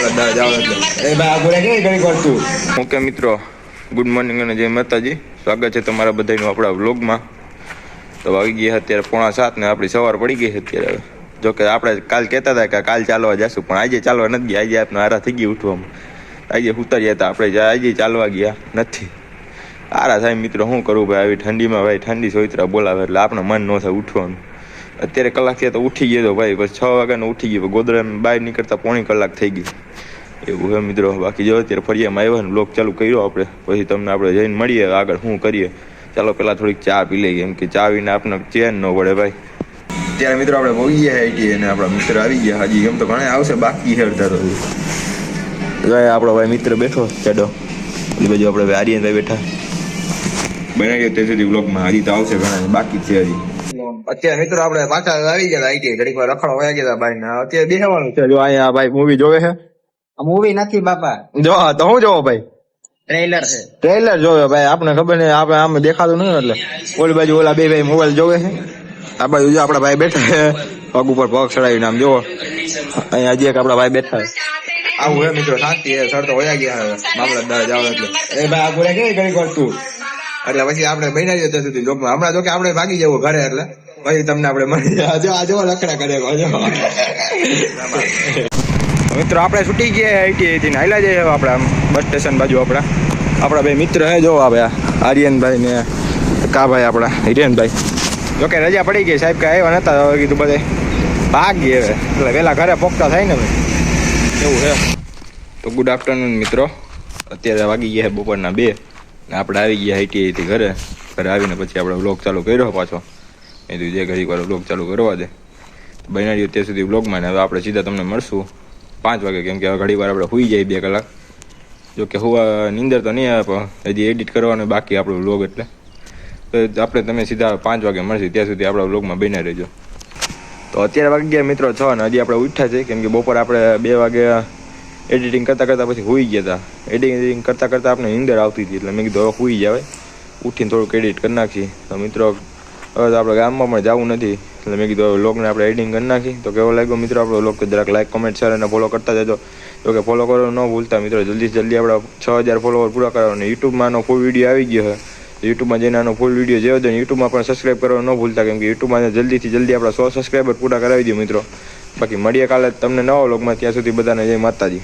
મામલતદાર જાવ એટલે એ ભાઈ આ બોલે કેવી ઘડી કરતું. ઓકે મિત્રો, ગુડ મોર્નિંગ અને જય માતાજી. સ્વાગત છે તમારા બધાનું આપણા વ્લોગમાં. તો આવી ગયા અત્યારે 6:45 ને આપણી સવાર પડી ગઈ છે અત્યારે. જોકે આપણે કાલ કહેતા હતા કે કાલ ચાલવા જશું, પણ આજે ચાલવા નથી ગયા. આજે આપણે આરા થઈ ગઈ ઉઠવામાં. આજે ઉતર્યા હતા આપણે, આજે ચાલવા ગયા નથી. આરા થાય મિત્રો, શું કરવું ભાઈ? આવી ઠંડીમાં ભાઈ, ઠંડી સોઈતરા બોલાવે એટલે આપણે મન ન થાય ઉઠવાનું. અત્યારે કલાક થયા તો ઉઠી ગયો તો ભાઈ, પછી 6 વાગ્યાનો ઉઠી ગયો. ગોદડામાં બહાર નીકળતા પોણી કલાક થઈ ગઈ. એવું હે મિત્રો. બાકી જો અત્યારે ફરિયામાં આવ્યા ને બ્લોગ ચાલુ કર્યો આપણે, પછી તમને આપણે જઈને મળીએ આગળ શું કરીએ. ચાલો પહેલાં થોડીક ચા પી લઈએ, કેમ કે ચા વિના આપણને ચેન ન પડે ભાઈ. ત્યારે મિત્રો આપણે પહોંચી ગયા આઈટી અને આપણા મિત્ર આવી ગયા. હજી એમ તો ઘણા આવશે, બાકી છે અડધા તો. આપણો ભાઈ મિત્ર બેઠો ચડો, એ બાજુ આપણે ભાઈ આર્યનભાઈ બેઠા. બનાવીએ તે સુધી બ્લોગમાં. હજી તો આવશે ઘણા, બાકી છે હજી. અત્યારે મિત્રો આપણે પાછા આવી ગયા આઈટી, ઘડીક વાર રખડવા વયા ગયા ભાઈ ને. અત્યારે બેસવાનું છે. જો અહીંયા ભાઈ મૂવી જોવે છે. મૂવી નથી બાપા, જો તો હું જોવો ભાઈ? ટ્રેલર છે. ટ્રેલર જોવે ભાઈ. આપણે ખબર નહીં, આપણે આમ દેખાતું નહીં એટલે ઓલી બાજુ ઓલા બે ભાઈ મોબાઈલ જોવે છે. આ બાજુ જો આપણા ભાઈ બેઠા છે, પગ ઉપર પગ ચડાવીને આમ જોવો. અહીંયા હજી એક આપણા ભાઈ બેઠા છે. આવું હે મિત્રો, શાંતિ હે. સર તો વયા ગયા હવે મામલતદાર જાવ એટલે એ ભાઈ આ બોલે કેવી ઘડી કરતું. એટલે પછી આપણે બન્યા જઈએ ત્યાં સુધી જોકમાં. હમણાં જો કે આપણે ભાગી જવું ઘરે, એટલે પછી તમને આપણે મળી આ જો લખડા કરે મિત્રો. આપણે છૂટી ગયા આઈટી હાલ્યા જઈએ આપણે આમ બસ સ્ટેશન બાજુ. આપણા બે મિત્ર હે, જો આવે આર્યનભાઈ ને કા ભાઈ આપણા હિરેનભાઈ. જોકે રજા પડી ગઈ, સાહેબ કાંઈ આવ્યા નતા. હવે કીધું બધે ભાગી હવે, એટલે વહેલા ઘરે પોકતા થાય ને ભાઈ, એવું છે. તો ગુડ આફ્ટરનૂન મિત્રો. અત્યારે વાગી ગયા બપોરના 2 ને આપણે આવી ગયા આઈટીઆઈથી ઘરે. ઘરે આવીને પછી આપણે વ્લોગ ચાલુ કર્યો પાછો. એ તો જે ઘડીક વાર વ્લોગ ચાલુ કરવા દે બનાવ્યો ત્યાં સુધી વ્લોગમાં. ને હવે આપણે સીધા તમને મળશું 5 વાગે, કેમ કે હવે ઘડી વાર આપણે સૂઈ જાય 2 કલાક. જોકે હુવા નીંદર તો નહીં આવે, હજી એડિટ કરવાનું બાકી આપણો વ્લોગ, એટલે તો આપણે તમે સીધા 5 વાગે મળશું. ત્યાં સુધી આપણા વ્લોગમાં બન્યા રહેજો. તો અત્યારે વાગી ગયા મિત્રો 6 ને હજી આપણે ઉઠ્યા છે, કેમ કે બપોર આપણે 2 વાગે એડિટિંગ કરતાં પછી સૂઈ ગયા હતા. એડિટિંગ કરતાં આપણે નીંદર આવતી હતી, એટલે મેં કીધું હવે સૂઈ જાય, ઉઠીને થોડુંક એડિટ કરી નાખીએ. તો મિત્રો હવે તો આપણે ગામમાં પણ જવું નથી, એટલે મેં કીધું હવે વ્લોગને આપણે એડિટિંગ કરી નાખી. તો કેવો લાગ્યો મિત્રો આપણો વ્લોગ? જરાક લાઈક, કમેન્ટ, શેર અને ફોલો કરતા જજો. જો કે ફોલો કરવાનું ન ભૂલતા મિત્રો. જલ્દી આપણા 6000 ફોલોવર પૂરા કરવાનો. યુટ્યુબમાં આનો ફૂલ વિડીયો આવી ગયો છે. યુટ્યુબમાં જઈને આનો ફૂલ વિડીયો જેવો છે. યુટ્યુબમાં પણ સબસ્ક્રાઈબ કરવાનું ન ભૂલતા, કેમ કે યુટ્યુબમાં જલ્દી આપણા 100 સબસ્ક્રાઈબર પૂરા કરાવી દો મિત્રો. બાકી મળીએ કાલે તમને નવા વ્લોગમાં. ત્યાં સુધી બધાને જય માતાજી.